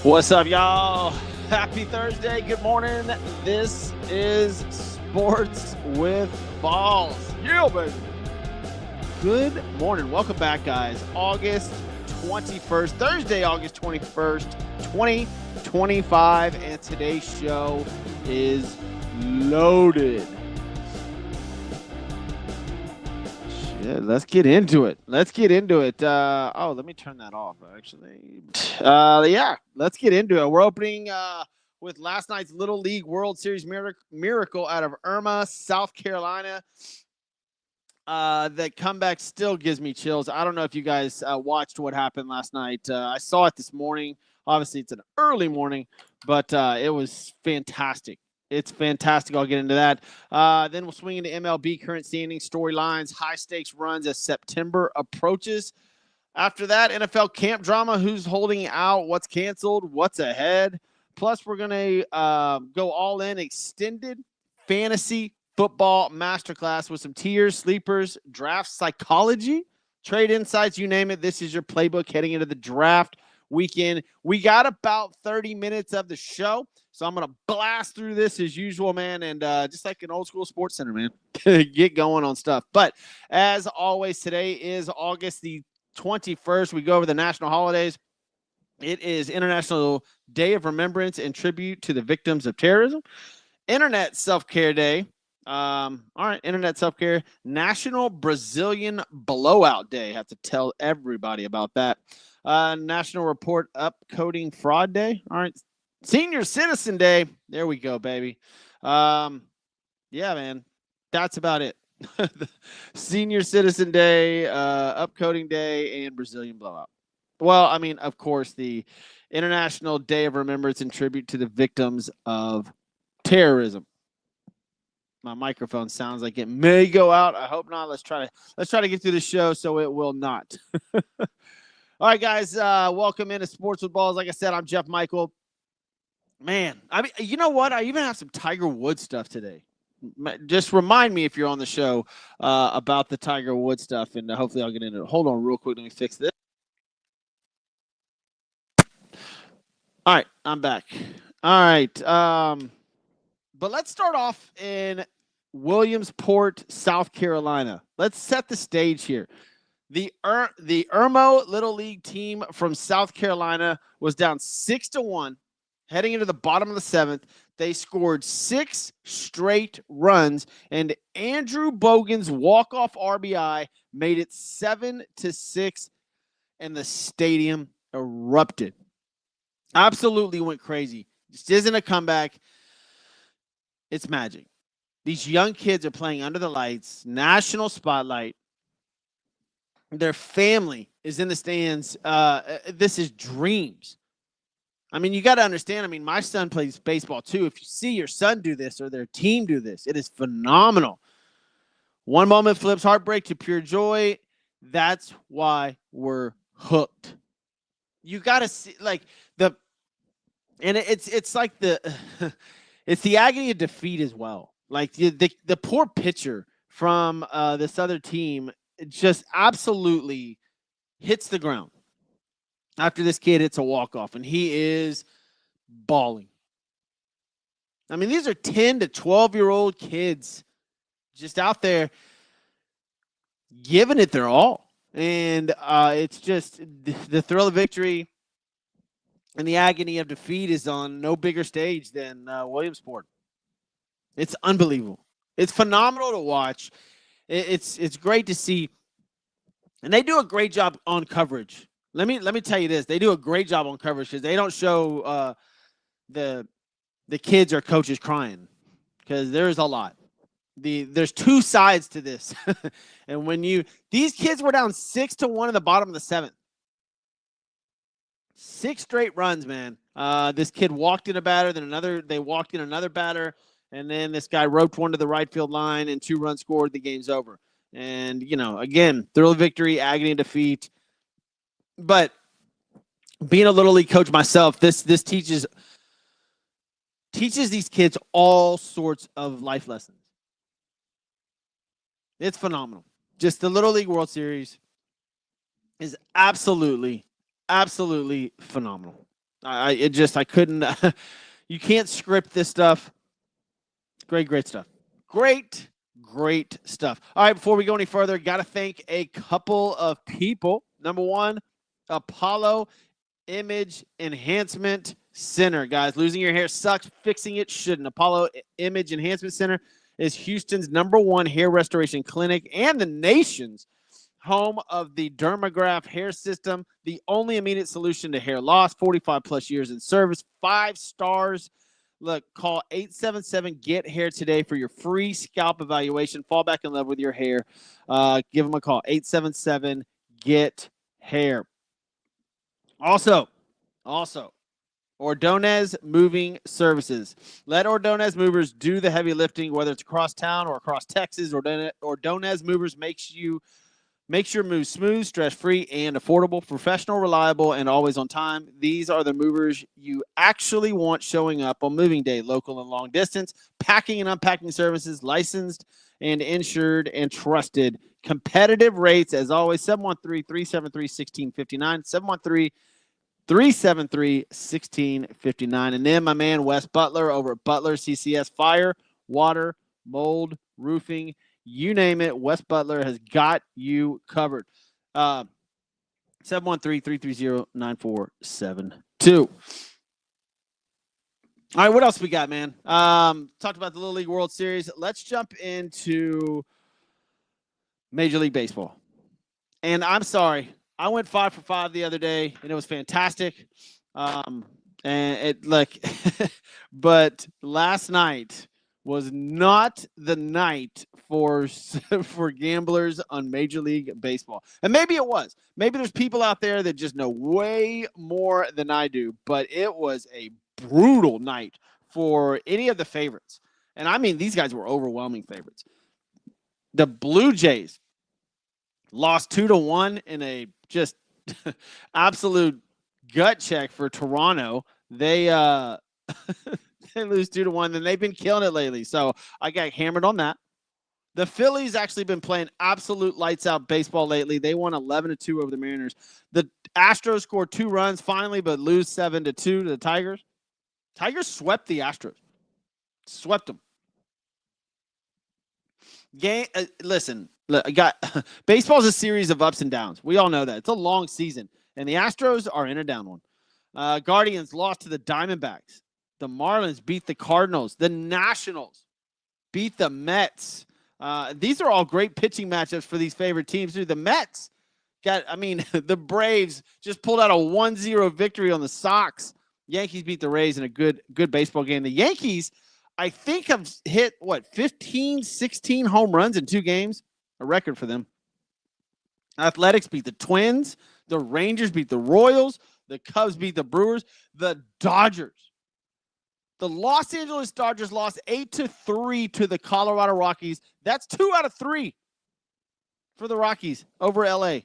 What's up, y'all? Happy Thursday. Good morning. This is Sports with Balls. Yeah, baby. Good morning. Welcome back, guys. August 21st, Thursday, August 21st, 2025. And today's show is loaded. Shit, let's get into it. Let me turn that off, actually. Yeah, let's get into it. We're opening with last night's Little League World Series miracle out of Irma, South Carolina. That comeback still gives me chills. I don't know if you guys watched what happened last night. I saw it this morning. Obviously, it's an early morning, but it was fantastic. It's fantastic. I'll get into that. Then we'll swing into MLB current standings, storylines, high stakes runs as September approaches. After that, NFL camp drama, who's holding out, what's canceled, what's ahead. Plus, we're going to go all in extended fantasy football masterclass with some tiers, sleepers, draft psychology, trade insights, you name it. This is your playbook heading into the draft weekend. We got about 30 minutes of the show, so I'm going to blast through this as usual, man, and just like an old school sports center, man, get going on stuff. But as always, today is August the 21st. We go over the national holidays. It is International Day of Remembrance and Tribute to the Victims of Terrorism. Internet Self-Care Day. All right, Internet Self-Care. National Brazilian Blowout Day. I have to tell everybody about that. National Report Upcoding Fraud Day. All right. Senior Citizen Day. There we go, baby. Yeah, man. That's about it. Senior Citizen Day, Upcoding Day, and Brazilian Blowout. Well, I mean, of course, the International Day of Remembrance and Tribute to the Victims of Terrorism. My microphone sounds like it may go out. I hope not. Let's try to get through the show so it will not. All right, guys, welcome into Sports with Balls. Like I said, I'm Jeff Michael. Man, I mean, you know what? I even have some Tiger Woods stuff today. Just remind me if you're on the show about the Tiger Woods stuff, and hopefully I'll get into it. Hold on real quick. Let me fix this. All right, I'm back. All right. But let's start off in Williamsport, South Carolina. Let's set the stage here. The Irmo Little League team from South Carolina was down 6-1, heading into the bottom of the seventh. They scored 6 straight runs, and Andrew Bogan's walk-off RBI made it 7-6, and the stadium erupted. Absolutely went crazy. This isn't a comeback. It's magic. These young kids are playing under the lights, national spotlight. Their family is in the stands. This is dreams. I mean, you got to understand. I mean, my son plays baseball too. If you see your son do this or their team do this, it is phenomenal. One moment flips heartbreak to pure joy. That's why we're hooked. You got to see it's like it's the agony of defeat as well. Like the poor pitcher from this other team just absolutely hits the ground after this kid hits a walk-off, and he is bawling. I mean, these are 10 to 12-year-old kids just out there giving it their all. And it's just the thrill of victory and the agony of defeat is on no bigger stage than Williamsport. It's unbelievable. It's phenomenal to watch. It's great to see. And they do a great job on coverage. Let me tell you this. They do a great job on coverage because they don't show the kids or coaches crying, because there's a lot. There's two sides to this. And these kids were down 6-1 in the bottom of the seventh. 6 straight runs, man. This kid walked in a batter, they walked in another batter, and then this guy roped one to the right field line and 2 runs scored. The game's over. And, again, thrill of victory, agony of defeat. But being a Little League coach myself, this teaches these kids all sorts of life lessons. It's phenomenal. Just the Little League World Series is absolutely phenomenal. I couldn't. You can't script this stuff. Great stuff. Great stuff. All right, before we go any further, got to thank a couple of people. Number one, Apollo Image Enhancement Center. Guys, losing your hair sucks. Fixing it shouldn't. Apollo Image Enhancement Center is Houston's #1 hair restoration clinic and the nation's home of the Dermagraph hair system, the only immediate solution to hair loss. 45 plus years in service, 5 stars. Look, call 877-GET-HAIR today for your free scalp evaluation. Fall back in love with your hair. Give them a call, 877-GET-HAIR. Also, Ordonez Moving Services. Let Ordonez Movers do the heavy lifting, whether it's across town or across Texas. Ordonez Movers makes your move smooth, stress-free, and affordable, professional, reliable, and always on time. These are the movers you actually want showing up on moving day, local and long distance, packing and unpacking services, licensed and insured and trusted. Competitive rates, as always, 713-373-1659, 713-373-1659. And then my man, Wes Butler over at Butler CCS, fire, water, mold, roofing, you name it, Wes Butler has got you covered. 713-330-9472. All right, what else we got, man? Talked about the Little League World Series. Let's jump into Major League Baseball. And I'm sorry, I went 5 for 5 the other day, and it was fantastic. And it but last night was not the night for gamblers on Major League Baseball. And maybe it was. Maybe there's people out there that just know way more than I do, but it was a brutal night for any of the favorites. And I mean, these guys were overwhelming favorites. The Blue Jays lost 2-1 in a just absolute gut check for Toronto. They they lose 2-1, and they've been killing it lately. So I got hammered on that. The Phillies actually been playing absolute lights out baseball lately. They won 11-2 over the Mariners. The Astros scored 2 runs finally, but lose 7-2 to the Tigers. Tigers swept the Astros. Swept them. Listen, baseball is a series of ups and downs. We all know that. It's a long season, and the Astros are in a down one. Guardians lost to the Diamondbacks. The Marlins beat the Cardinals. The Nationals beat the Mets. These are all great pitching matchups for these favorite teams. The Mets the Braves just pulled out a 1-0 victory on the Sox. Yankees beat the Rays in a good baseball game. The Yankees, I think, have hit, 15, 16 home runs in 2 games? A record for them. Athletics beat the Twins. The Rangers beat the Royals. The Cubs beat the Brewers. The Dodgers. The Los Angeles Dodgers lost 8-3 to the Colorado Rockies. That's 2 out of 3 for the Rockies over LA.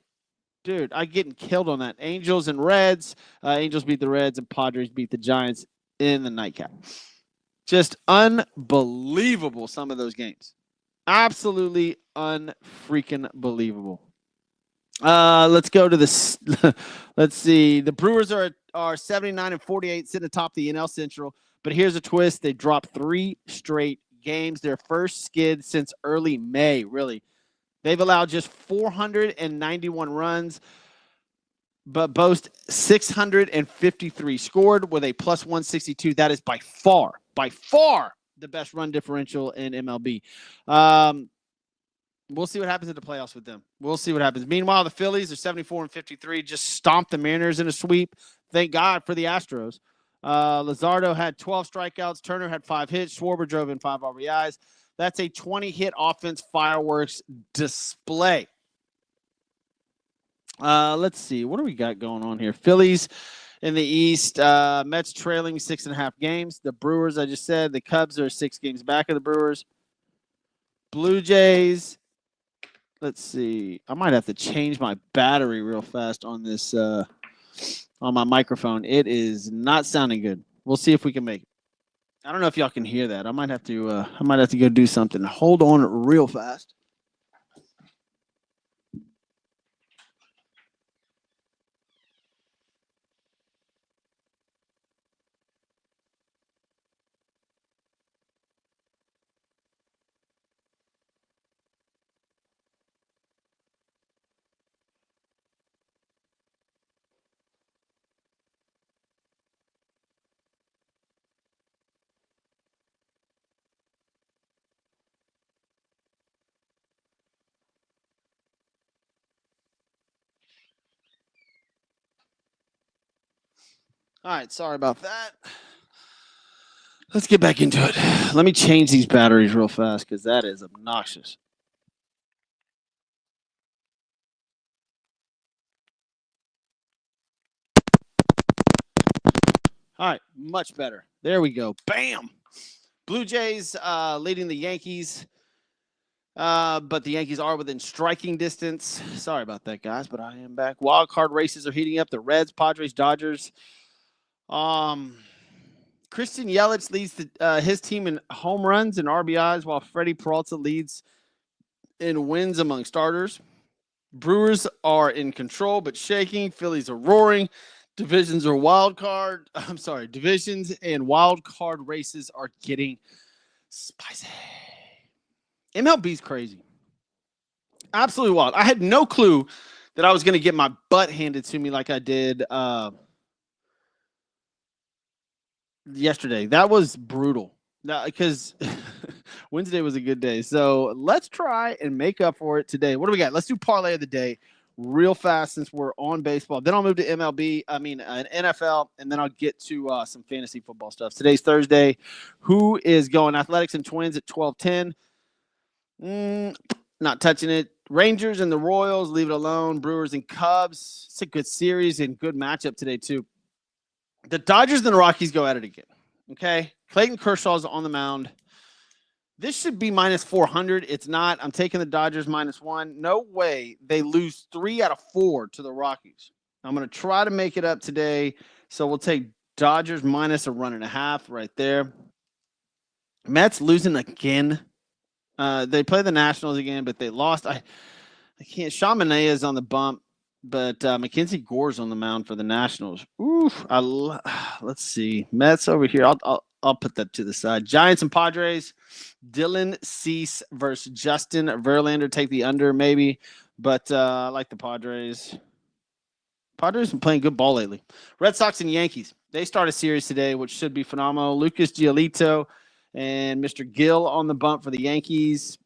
Dude, I'm getting killed on that. Angels and Reds. Angels beat the Reds, and Padres beat the Giants in the nightcap. Just unbelievable, some of those games. Absolutely unfreaking believable. Let's go to this. Let's see. The Brewers are 79-48, sitting atop the NL Central. But here's a twist. They dropped 3 straight games. Their first skid since early May, really. They've allowed just 491 runs, but boast 653 scored with a plus 162. That is by far the best run differential in MLB. We'll see what happens in the playoffs with them. We'll see what happens. Meanwhile, the Phillies are 74-53, just stomped the Mariners in a sweep. Thank God for the Astros. Luzardo had 12 strikeouts. Turner had 5 hits. Schwarber drove in 5 RBIs. That's a 20-hit offense fireworks display. Let's see. What do we got going on here? Phillies in the East. Mets trailing 6.5 games. The Brewers, I just said. The Cubs are 6 games back of the Brewers. Blue Jays. Let's see. I might have to change my battery real fast on this on my microphone. It is not sounding good. We'll see if we can make it. I don't know if y'all can hear that. I might have to go do something. Hold on real fast. All right, sorry about that. Let's get back into it. Let me change these batteries real fast because that is obnoxious. All right, much better. There we go. Bam. Blue Jays leading the Yankees, but the Yankees are within striking distance. Sorry about that, guys, but I am back. Wild card races are heating up. The Reds, Padres, Dodgers. Christian Yelich leads his team in home runs and RBIs, while Freddie Peralta leads in wins among starters. Brewers are in control but shaking. Phillies are roaring. Divisions and wild card races are getting spicy. MLB's crazy. Absolutely wild. I had no clue that I was going to get my butt handed to me like I did yesterday. That was brutal. Because Wednesday was a good day. So let's try and make up for it today. What do we got? Let's do parlay of the day real fast since we're on baseball. Then I'll move to NFL, and then I'll get to some fantasy football stuff. Today's Thursday. Who is going? Athletics and Twins at 12-10. Not touching it. Rangers and the Royals, leave it alone. Brewers and Cubs. It's a good series and good matchup today, too. The Dodgers and the Rockies go at it again. Okay? Clayton Kershaw's on the mound. This should be minus 400. It's not. I'm taking the Dodgers -1. No way they lose 3 out of 4 to the Rockies. I'm going to try to make it up today. So we'll take Dodgers minus a 1.5 right there. Mets losing again. They play the Nationals again, but they lost. I can't. Chaminade is on the bump, but Mackenzie Gore's on the mound for the Nationals. Oof. Let's see. Mets over here. I'll put that to the side. Giants and Padres. Dylan Cease versus Justin Verlander. Take the under maybe, but I like the Padres. Padres have been playing good ball lately. Red Sox and Yankees. They start a series today, which should be phenomenal. Lucas Giolito and Mr. Gill on the bump for the Yankees.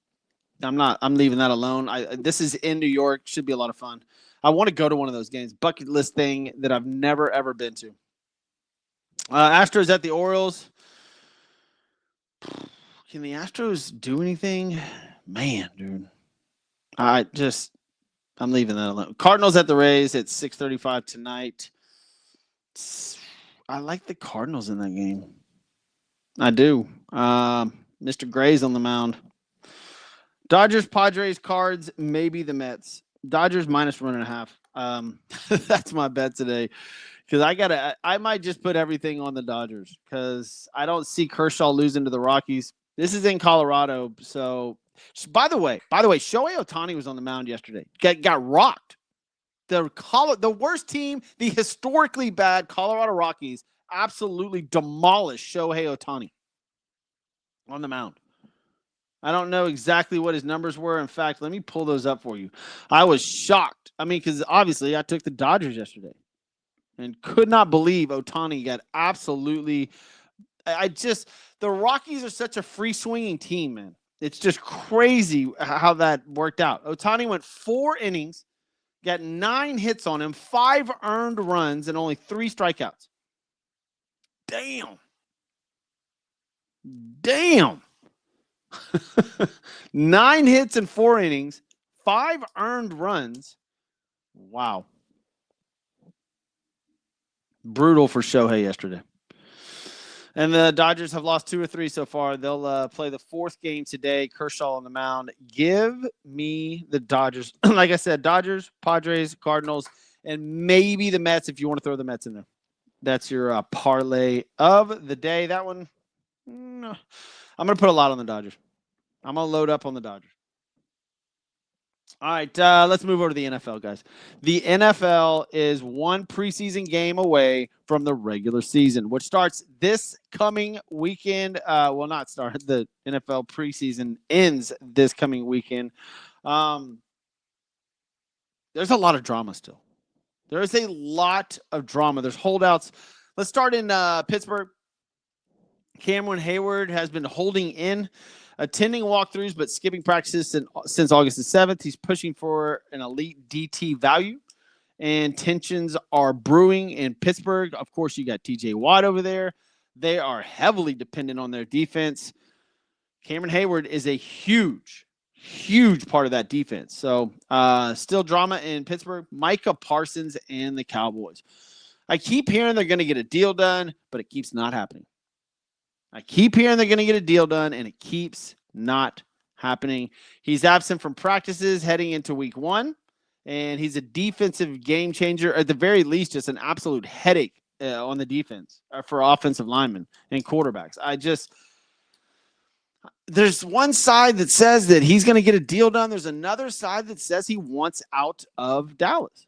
I'm leaving that alone. This is in New York. Should be a lot of fun. I want to go to one of those games. Bucket list thing that I've never, ever been to. Astros at the Orioles. Can the Astros do anything? Man, dude. I'm leaving that alone. Cardinals at the Rays at 6:35 tonight. I like the Cardinals in that game. I do. Mr. Gray's on the mound. Dodgers, Padres, Cards, maybe the Mets. Dodgers -1.5. That's my bet today. Because I might just put everything on the Dodgers because I don't see Kershaw losing to the Rockies. This is in Colorado. So, by the way, Shohei Ohtani was on the mound yesterday. Got rocked. The worst team, the historically bad Colorado Rockies, absolutely demolished Shohei Ohtani on the mound. I don't know exactly what his numbers were. In fact, let me pull those up for you. I was shocked. I mean, because obviously I took the Dodgers yesterday and could not believe Ohtani got absolutely – the Rockies are such a free-swinging team, man. It's just crazy how that worked out. Ohtani went 4 innings, got 9 hits on him, 5 earned runs, and only 3 strikeouts. Damn. 9 hits in 4 innings, 5 earned runs. Wow. Brutal for Shohei yesterday. And the Dodgers have lost 2 or 3 so far. They'll play the 4th game today. Kershaw on the mound. Give me the Dodgers. Like I said, Dodgers, Padres, Cardinals, and maybe the Mets if you want to throw the Mets in there. That's your parlay of the day. That one, no. I'm going to put a lot on the Dodgers. I'm going to load up on the Dodgers. All right, let's move over to the NFL, guys. The NFL is 1 preseason game away from the regular season, which starts this coming weekend. Will not start. The NFL preseason ends this coming weekend. There's a lot of drama still. There is a lot of drama. There's holdouts. Let's start in Pittsburgh. Cameron Hayward has been holding in, attending walkthroughs, but skipping practices since August the 7th. He's pushing for an elite DT value. and tensions are brewing in Pittsburgh. Of course, you got TJ Watt over there. They are heavily dependent on their defense. Cameron Hayward is a huge part of that defense. So still drama in Pittsburgh. Micah Parsons and the Cowboys. I keep hearing they're going to get a deal done, but it keeps not happening. I keep hearing they're going to get a deal done, and it keeps not happening. He's absent from practices heading into week 1, and he's a defensive game changer, at the very least, just an absolute headache on the defense for offensive linemen and quarterbacks. There's one side that says that he's going to get a deal done. There's another side that says he wants out of Dallas.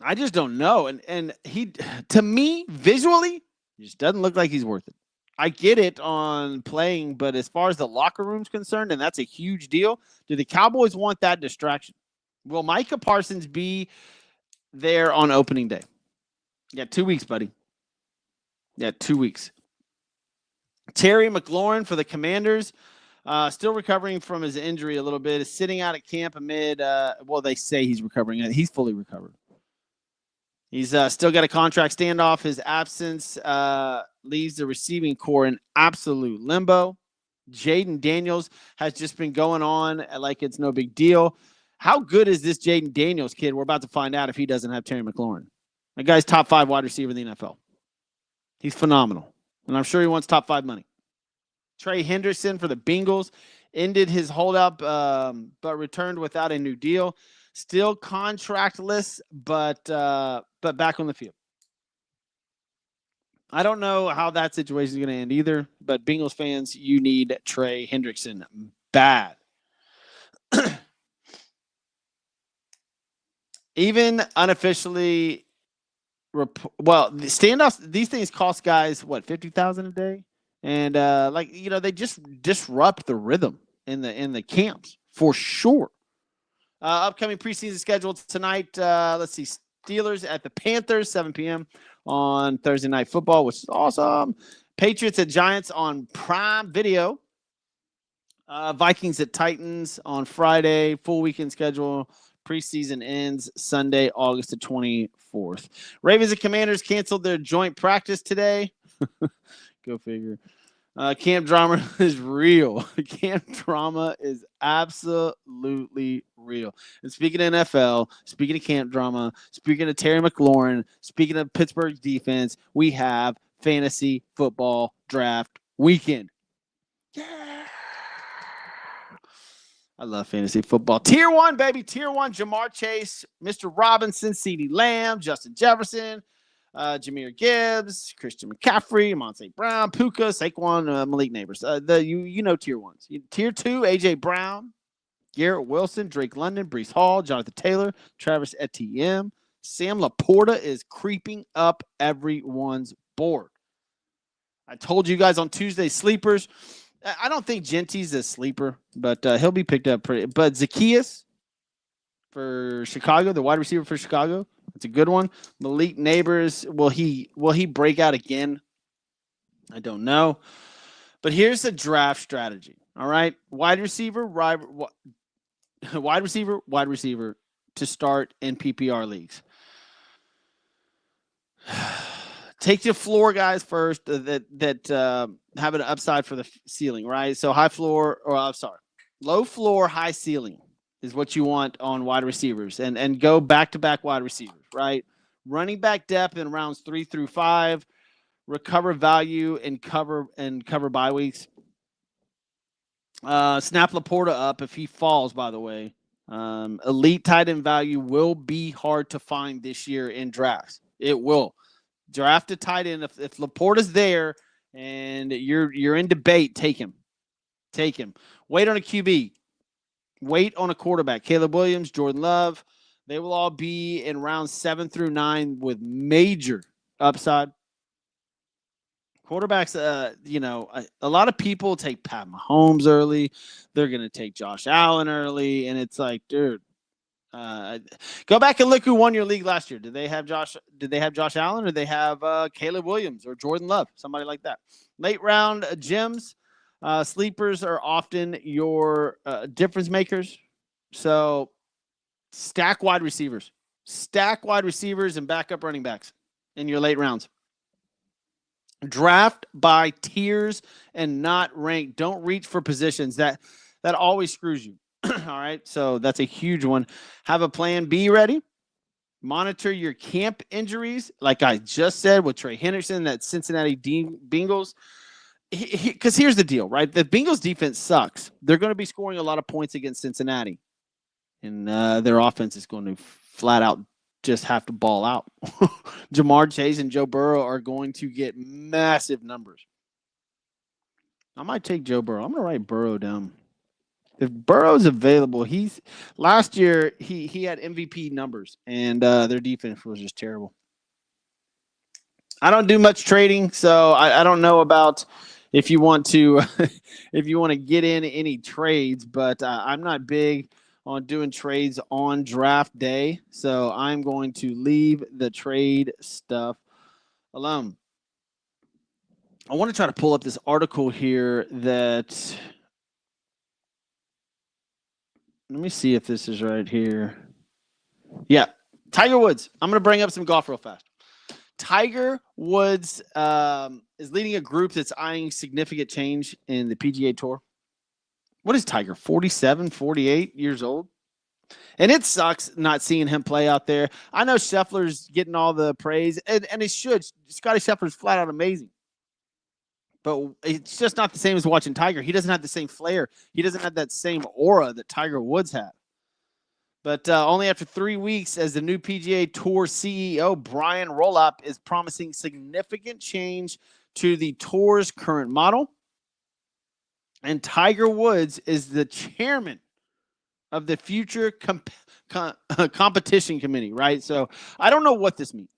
I just don't know. And he, to me, visually, he just doesn't look like he's worth it. I get it on playing, but as far as the locker room's concerned, and that's a huge deal, do the Cowboys want that distraction? Will Micah Parsons be there on opening day? Yeah, 2 weeks, buddy. Yeah, 2 weeks. Terry McLaurin for the Commanders, still recovering from his injury a little bit, is sitting out at camp amid, they say he's recovering. He's fully recovered. He's still got a contract standoff. His absence leaves the receiving core in absolute limbo. Jaden Daniels has just been going on like it's no big deal. How good is this Jaden Daniels kid? We're about to find out if he doesn't have Terry McLaurin. That guy's top 5 wide receiver in the NFL. He's phenomenal. And I'm sure he wants top 5 money. Trey Hendrickson for the Bengals ended his holdup, but returned without a new deal. Still contractless, but back on the field. I don't know how that situation is going to end either, but Bengals fans, you need Trey Hendrickson bad. Even unofficially, the standoffs, these things cost guys, $50,000 a day? And they just disrupt the rhythm in the camps for sure. Upcoming preseason schedule tonight. Let's see. Steelers at the Panthers, 7 p.m. on Thursday Night Football, which is awesome. Patriots at Giants on Prime Video. Vikings at Titans on Friday. Full weekend schedule. Preseason ends Sunday, August the 24th. Ravens and Commanders canceled their joint practice today. Go figure. Camp drama is real. Camp drama is absolutely real. And speaking of NFL, speaking of camp drama, speaking of Terry McLaurin, speaking of Pittsburgh's defense, we have fantasy football draft weekend. Yeah. I love fantasy football. Tier 1, baby. Tier 1, Jamar Chase, Mr. Robinson, CeeDee Lamb, Justin Jefferson, Jahmyr Gibbs, Christian McCaffrey, Monte Brown, Puka, Saquon, Malik Neighbors. You know tier 1s. Tier 2, A.J. Brown, Garrett Wilson, Drake London, Breece Hall, Jonathan Taylor, Travis Etienne. Sam Laporta is creeping up everyone's board. I told you guys on Tuesday, sleepers. I don't think Genty's a sleeper, but he'll be picked up pretty. But Zacchaeus for Chicago, the wide receiver for Chicago, it's a good one. Malik Neighbors, will he break out again? I don't know. But here's the draft strategy. All right, wide receiver to start in PPR leagues. Take your floor guys first that have an upside for the ceiling, right? So low floor, high ceiling is what you want on wide receivers, and go back-to-back wide receivers, right? Running back depth in rounds 3 through 5, recover value and cover bye weeks. Snap Laporta up if he falls, by the way. Elite tight end value will be hard to find this year in drafts. It will. Draft a tight end. If Laporta's there and you're in debate, take him. Take him. Wait on a QB. Wait on a quarterback. Caleb Williams, Jordan Love. They will all be in rounds 7 through 9 with major upside. Quarterbacks, a lot of people take Pat Mahomes early. They're going to take Josh Allen early. And it's like, dude, go back and look who won your league last year. Did they have Josh Allen, or did they have Caleb Williams or Jordan Love? Somebody like that. Late round gems, sleepers are often your difference makers. So Stack wide receivers. Stack wide receivers and backup running backs in your late rounds. Draft by tiers and not ranked. Don't reach for positions. That always screws you. All right, so that's a huge one. Have a plan B ready. Monitor your camp injuries, like I just said with Trey Henderson, that Cincinnati Bengals. Because here's the deal, right? The Bengals defense sucks. They're going to be scoring a lot of points against Cincinnati, and their offense is going to flat out just have to ball out. Jamar Chase and Joe Burrow are going to get massive numbers. I might take Joe Burrow. I'm going to write Burrow down. If Burrow's available, last year he had MVP numbers, and their defense was just terrible. I don't do much trading, so I don't know about if you want to get in any trades, but I'm not big on doing trades on draft day, so I'm going to leave the trade stuff alone. I want to try to pull up this article here that. Let me see if this is right here. Yeah, Tiger Woods. I'm going to bring up some golf real fast. Tiger Woods is leading a group that's eyeing significant change in the PGA Tour. What is Tiger, 47, 48 years old? And it sucks not seeing him play out there. I know Scheffler's getting all the praise, and it should. Scottie Scheffler's flat out amazing. But it's just not the same as watching Tiger. He doesn't have the same flair. He doesn't have that same aura that Tiger Woods had. But only after 3 weeks as the new PGA Tour CEO, Brian Rollop is promising significant change to the Tour's current model. And Tiger Woods is the chairman of the future competition committee, right? So I don't know what this means.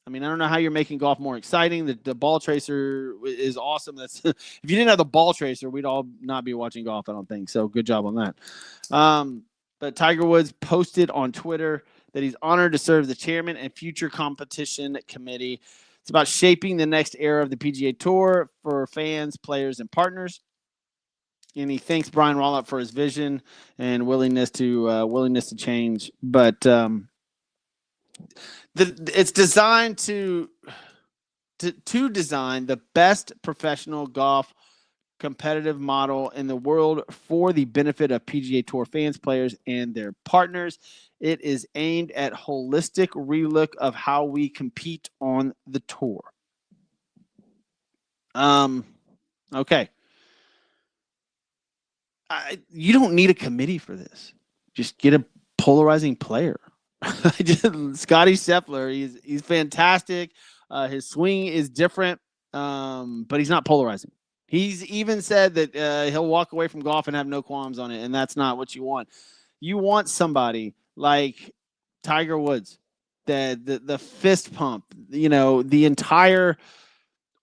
I mean, I don't know how you're making golf more exciting. The ball tracer is awesome. If you didn't have the ball tracer, we'd all not be watching golf, I don't think. So good job on that. But Tiger Woods posted on Twitter that he's honored to serve the chairman and future competition committee. It's about shaping the next era of the PGA Tour for fans, players, and partners. And he thanks Brian Rollop for his vision and willingness to change. But it's designed to design the best professional golf competitive model in the world for the benefit of PGA Tour fans, players, and their partners. It is aimed at holistic relook of how we compete on the tour. Okay. You don't need a committee for this. Just get a polarizing player. Scottie Scheffler, he's fantastic. His swing is different, but he's not polarizing. He's even said that he'll walk away from golf and have no qualms on it, and that's not what you want. You want somebody like Tiger Woods, the fist pump, the entire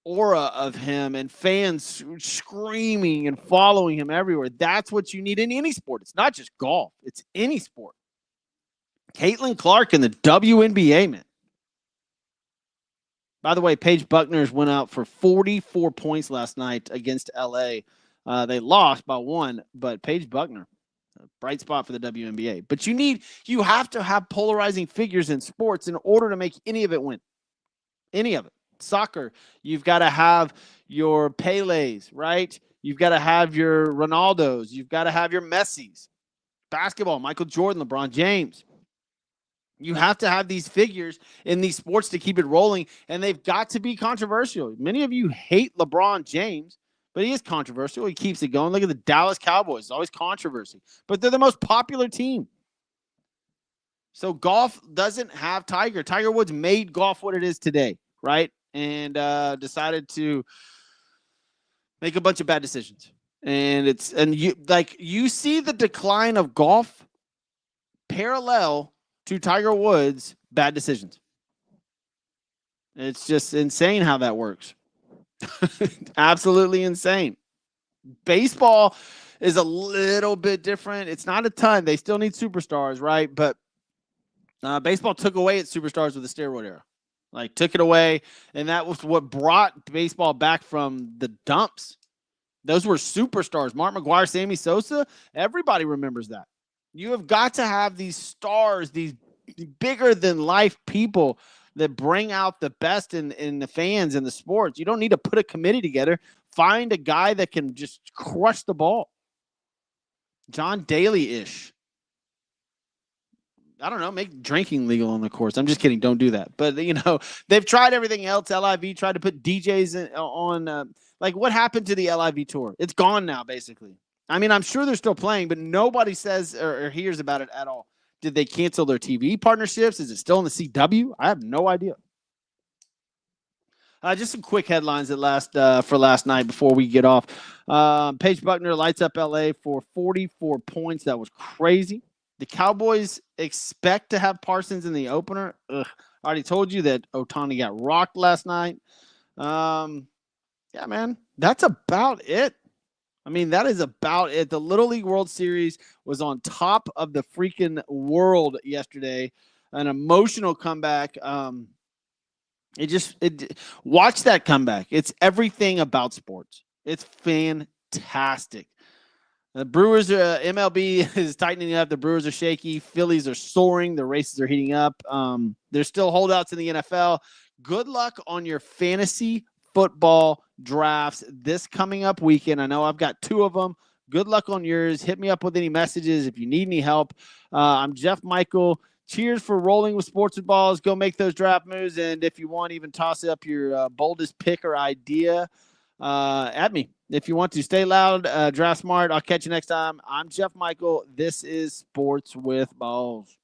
aura of him and fans screaming and following him everywhere. That's what you need in any sport. It's not just golf. It's any sport. Caitlin Clark in the WNBA, man. By the way, Paige Buckner's went out for 44 points last night against LA. They lost by 1, but Paige Buckner, a bright spot for the WNBA. But you have to have polarizing figures in sports in order to make any of it win. Any of it. Soccer, you've got to have your Pelés, right? You've got to have your Ronaldos. You've got to have your Messis. Basketball, Michael Jordan, LeBron James. You have to have these figures in these sports to keep it rolling, and they've got to be controversial. Many of you hate LeBron James, but he is controversial. He keeps it going. Look at the Dallas Cowboys. It's always controversy, but they're the most popular team. So golf doesn't have Tiger. Tiger Woods made golf what it is today, right? And decided to make a bunch of bad decisions. And you see the decline of golf parallel to Tiger Woods' bad decisions. It's just insane how that works. Absolutely insane. Baseball is a little bit different. It's not a ton. They still need superstars, right? But baseball took away its superstars with the steroid era. Took it away, and that was what brought baseball back from the dumps. Those were superstars. Mark McGwire, Sammy Sosa, everybody remembers that. You have got to have these stars, these bigger than life people that bring out the best in the fans and the sports. You don't need to put a committee together. Find a guy that can just crush the ball. John Daly-ish. I don't know, make drinking legal on the course. I'm just kidding. Don't do that. But, they've tried everything else. LIV tried to put DJs on. Like, what happened to the LIV tour? It's gone now, basically. I mean, I'm sure they're still playing, but nobody says or hears about it at all. Did they cancel their TV partnerships? Is it still in the CW? I have no idea. Just some quick headlines for last night before we get off. Paige Buckner lights up LA for 44 points. That was crazy. The Cowboys expect to have Parsons in the opener. I already told you that Ohtani got rocked last night. Yeah, man, that's about it. I mean, that is about it. The Little League World Series was on top of the freaking world yesterday. An emotional comeback. Watch that comeback. It's everything about sports. It's fantastic. The Brewers, MLB is tightening up. The Brewers are shaky. Phillies are soaring. The races are heating up. There's still holdouts in the NFL. Good luck on your fantasy football drafts this coming up weekend. I know I've got 2 of them. Good luck on yours. Hit me up with any messages if you need any help. I'm Jeff Michael. Cheers for rolling with sports and balls. Go make those draft moves. And if you want, even toss up your boldest pick or idea at me. If you want to, stay loud, draft smart. I'll catch you next time. I'm Jeff Michael. This is Sports with Balls.